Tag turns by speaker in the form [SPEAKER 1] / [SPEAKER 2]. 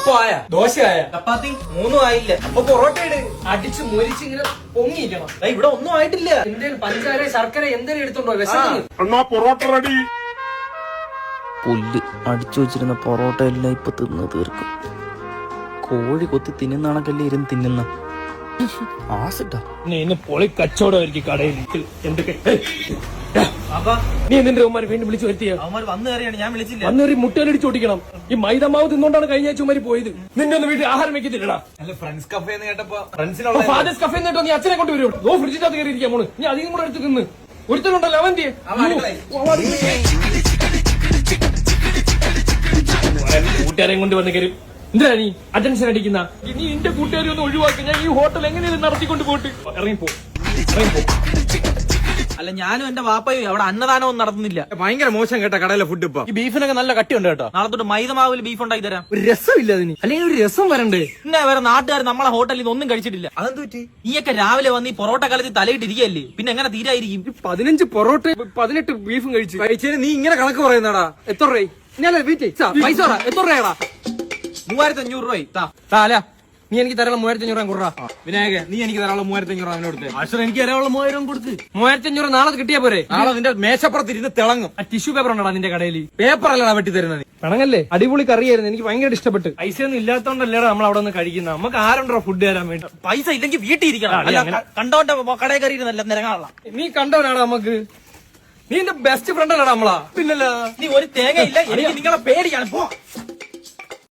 [SPEAKER 1] അപ്പൊ ആയ ദോശ ആയ
[SPEAKER 2] ചപ്പാത്തി 3 ആയില്ല.
[SPEAKER 1] അപ്പൊ പൊറോട്ട ഇട് അടിച്ച് മൊരിച്ച് ഇങ്ങനെ പൊങ്ങിക്കണം.
[SPEAKER 2] ഇവിടെ ഒന്നും ആയിട്ടില്ല.
[SPEAKER 1] എന്തേലും പഞ്ചാര ശർക്കര എന്തേലും എടുത്തോണ്ടോ വിശക്കുന്നു.
[SPEAKER 3] എന്നാ പൊറോട്ട റെഡി.
[SPEAKER 4] പുല്ല് അടിച്ചു വെച്ചിരുന്ന പൊറോട്ട എല്ലാം ഇപ്പൊ തിന്ന് തീർക്കും. കോഴി കൊത്തി തിന്നുന്നാണക്കല്ലേ ഇരുന്ന് തിന്നുന്ന ആസിട്ടാ.
[SPEAKER 1] പൊളി കച്ചവടമായിരിക്കും കടയിൽ. എന്തൊക്കെ നീ എന്തിന്റെ ഉമ്മാര് വീണ്ടും വിളിച്ചു വരുത്തിയ?
[SPEAKER 2] അവന്മാർ വന്നു കയറിയാണ്, ഞാൻ വിളിച്ചില്ല.
[SPEAKER 1] വന്നൊരു മുട്ടയിലടിച്ച് ഓടിക്കണം. ഈ മൈദമാവ് തിന്നോണ്ടാണ് കഴിഞ്ഞ ആഴ്ച ഉമ്മാര് പോയത്. നിന്റെ ഒന്ന് വീട്ടിൽ ആഹാരം വെക്കത്തില്ലടാ.
[SPEAKER 2] അല്ല, ഫ്രണ്ട്സ് കഫേ എന്ന് കേട്ടപ്പോ ഫ്രണ്ട്സിനുള്ള
[SPEAKER 1] ഫാദേഴ്സ് കഫേ കേട്ടോ. നീ അച്ഛനെ കൊണ്ട് വരും. ഓ ഫ്രിഡ്ജിനകത്ത് കയറി ഇരിക്കാൻ പോണ്. നീ അധികം കൂടെ എടുത്ത് തിന്ന്. ഒരുത്തനുണ്ടല്ലോ അവൻ കൂട്ടുകാരെയും കൊണ്ട് വന്ന് കയറി. എന്താ നീ അറ്റൻഷൻ അടിക്കുന്ന? നീ എന്റെ കൂട്ടുകാരി ഒന്ന് ഒഴിവാക്കി. ഞാൻ ഈ ഹോട്ടൽ എങ്ങനെയും നടത്തിക്കൊണ്ട് പോയിട്ട് ഇറങ്ങിപ്പോ.
[SPEAKER 2] അല്ല, ഞാനും എന്റെ വാപ്പയും അവിടെ അന്നദാനമൊന്നും നടത്തുന്നില്ല.
[SPEAKER 1] ഭയങ്കര മോശം കേട്ടോ കടയിലെ ഫുഡ്. ഇപ്പൊ ഈ ബീഫിനൊക്കെ നല്ല കട്ടിയുണ്ട് കേട്ടോ.
[SPEAKER 2] നാളെ തൊട്ട് മൈദമാവിൽ ബീഫ് ഉണ്ടാക്കി തരാം.
[SPEAKER 1] ഒരു രസമില്ല അതിന്. അല്ലെങ്കിൽ ഒരു രസം വരണ്ടേ?
[SPEAKER 2] പിന്നെ വേറെ നാട്ടുകാർ നമ്മളെ ഹോട്ടലിൽ നിന്ന് ഒന്നും കഴിച്ചിട്ടില്ല.
[SPEAKER 1] അതെന്ത് പറ്റി?
[SPEAKER 2] നീയൊക്കെ രാവിലെ വന്ന് ഈ പൊറോട്ട കലത്തിൽ തലയിട്ടിരിക്കുകയല്ലേ, പിന്നെ എങ്ങനെ തീരായിരിക്കും?
[SPEAKER 1] 15 പൊറോട്ട 18 ബീഫും കഴിച്ചതിന് നീ ഇങ്ങനെ കണക്ക് പറയുന്നടാ. എത്ര രൂപ? പൈസ എത്ര രൂപയാടാ?
[SPEAKER 2] 3500 രൂപ.
[SPEAKER 1] അല്ല നീ എനിക്ക് തരാനുള്ള 3500 കുറ. വിനായക നീ എനിക്ക് തരാനുള്ള 3500 അവനോട്.
[SPEAKER 2] അശ്വർ എനിക്ക് തരാനുള്ള 1000 കൊടുത്ത്.
[SPEAKER 1] 3500 നാളെ കിട്ടിയാ പോരെ? നാളെ നിന്റെ മേശപ്പുറത്ത് ഇരുന്ന് തിളങ്ങും. ആ ടിഷ്യൂ പേപ്പർ ഉണ്ടോ നിന്റെ കടയിൽ? പേപ്പർ അല്ലടാ വെട്ടി തരുന്നത്. പിണങ്ങല്ലേ? അടിപൊളി കറിയായിരുന്നു. എനിക്ക് ഭയങ്കര ഇഷ്ടപ്പെട്ടു. പൈസ ഒന്നും ഇല്ലാത്തോണ്ടല്ലേടാ നമ്മൾ അവിടെ നിന്ന് കഴിക്കുന്നത്. നമുക്ക് ആരുണ്ടോ ഫുഡ് തരാൻ വേണ്ടി?
[SPEAKER 2] പൈസ ഇല്ലെങ്കിൽ വീട്ടിൽ ഇരിക്കണം. കണ്ടോന്റെ കടയിൽ കയറി നല്ല നിരങ്ങാനുള്ള.
[SPEAKER 1] നീ കണ്ടവനാടാ നമുക്ക്. നീ എന്റെ ബെസ്റ്റ് ഫ്രണ്ട് അല്ലടാ നമ്മളാ. പിന്നല്ല.
[SPEAKER 2] നീ ഒരു തേങ്ങ ഇല്ല. എനിക്ക് നിങ്ങളെ പേടിയാണ്. പോ.